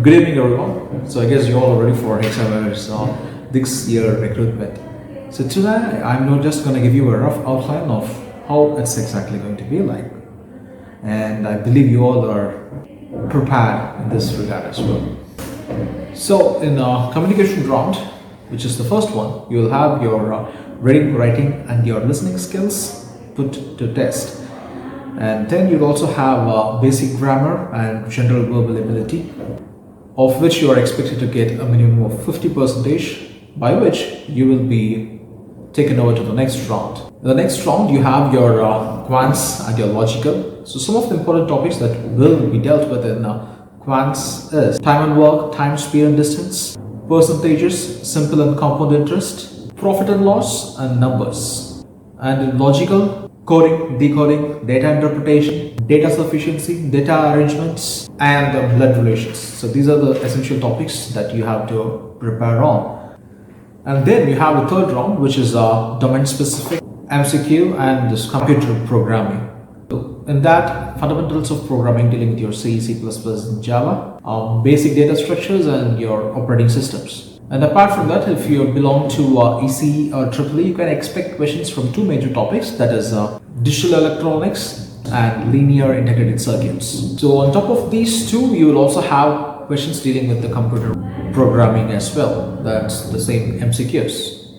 Good evening, everyone. So I guess you all are ready for Hexaware's this year recruitment. So today I'm not just going to give you a rough outline of how it's exactly going to be like, and I believe you all are prepared in this regard as well. So in communication round, which is the first one, you will have your reading, writing, and your listening skills put to test. And then you'll also have basic grammar and general verbal ability, of which you are expected to get a minimum of 50%, by which you will be taken over to the next round. In the next round, you have your quants and your logical. So some of the important topics that will be dealt with in quants is time and work, time, speed and distance, percentages, simple and compound interest, profit and loss, and numbers. And in logical, coding, decoding, data interpretation, data sufficiency, data arrangements, and blood relations. So these are the essential topics that you have to prepare on. And then you have the third round, which is domain specific, MCQ, and this computer programming. So in that, fundamentals of programming dealing with your C, C++, and Java, basic data structures, and your operating systems. And apart from that, if you belong to EC or EEE, you can expect questions from two major topics, that is digital electronics and linear integrated circuits. So on top of these two, you will also have questions dealing with the computer programming as well. That's the same MCQs.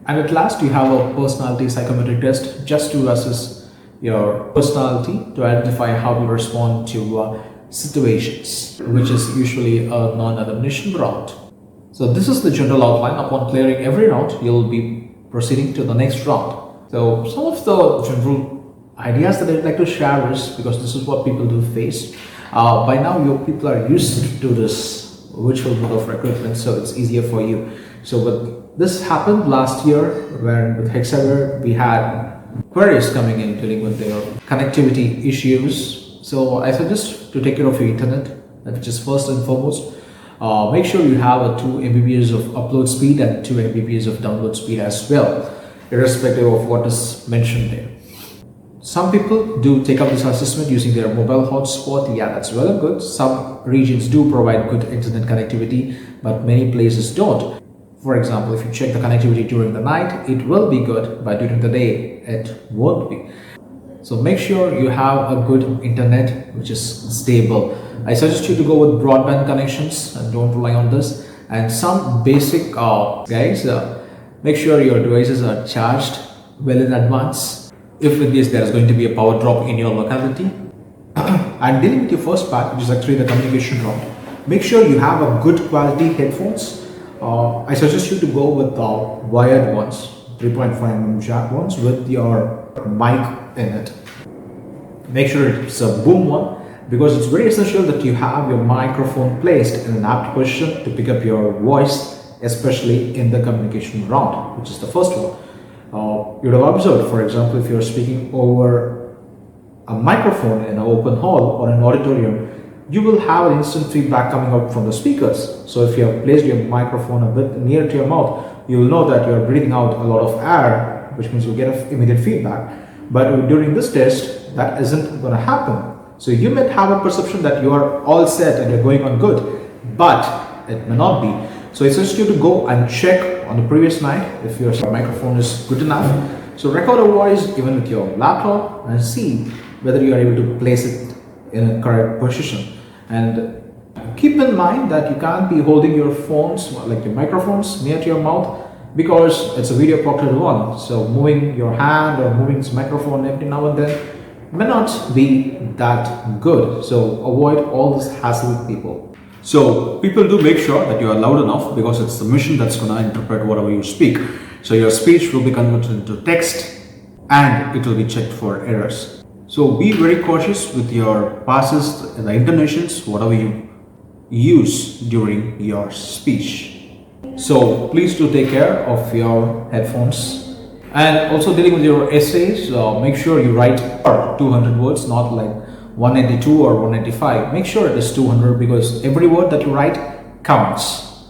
And at last, you have a personality psychometric test just to assess your personality, to identify how you respond to situations, which is usually a non-elimination round. So this is the general outline. Upon clearing every round, you'll be proceeding to the next round. So some of the general ideas that I'd like to share is, because this is what people do face. By now, your people are used to this virtual mode of recruitment, so it's easier for you. So but this happened last year, when with Hexaware we had queries coming in dealing with their connectivity issues. So I suggest to take care of your internet, which is first and foremost. Make sure you have a 2 Mbps of upload speed and 2 Mbps of download speed as well, irrespective of what is mentioned there. Some people do take up this assessment using their mobile hotspot. Yeah, that's well and good. Some regions do provide good internet connectivity, but many places don't. For example, if you check the connectivity during the night, it will be good, but during the day, it won't be. So make sure you have a good internet which is stable. I suggest you to go with broadband connections and don't rely on this. And some basic guys, make sure your devices are charged well in advance, if in case there is going to be a power drop in your locality. And dealing with your first part, which is actually the communication round, make sure you have a good quality headphones. I suggest you to go with wired ones, 3.5mm jack ones with your mic in it. Make sure it's a boom one, because it's very essential that you have your microphone placed in an apt position to pick up your voice, especially in the communication round, which is the first one. You would have observed, for example, if you're speaking over a microphone in an open hall or an auditorium, you will have an instant feedback coming out from the speakers. So if you have placed your microphone a bit near to your mouth, you will know that you're breathing out a lot of air, which means you'll get immediate feedback. But during this test, that isn't going to happen. So you might have a perception that you are all set and you're going on good, but it may not be. So I suggest you to go and check on the previous night if your microphone is good enough. So record a voice even with your laptop and see whether you are able to place it in a correct position. And keep in mind that you can't be holding your phones, like your microphones, near to your mouth, because it's a video proctored one. So moving your hand or moving this microphone every now and then may not be that good. So avoid all this hassle with people. So people do make sure that you are loud enough, because it's the machine that's going to interpret whatever you speak. So your speech will be converted into text and it will be checked for errors. So be very cautious with your passes, the intonations, whatever you use during your speech. So please do take care of your headphones. And also dealing with your essays, make sure you write 200 words, not like 192 or 195. Make sure it is 200, because every word that you write counts.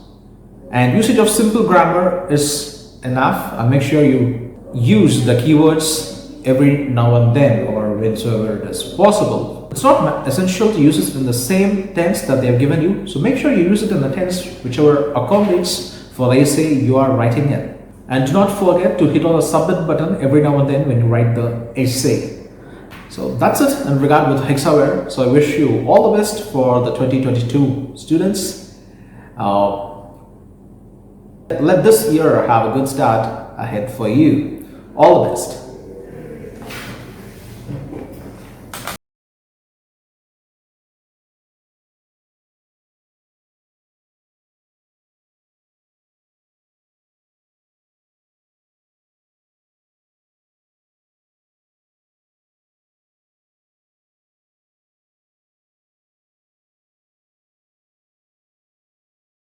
And usage of simple grammar is enough. And make sure you use the keywords every now and then, or whensoever it is possible. It's not essential to use it in the same tense that they have given you. So make sure you use it in the tense whichever accommodates for the essay you are writing in. And do not forget to hit on the submit button every now and then when you write the essay. So that's it in regard with Hexaware. So I wish you all the best for the 2022 students. Let this year have a good start ahead for you. All the best.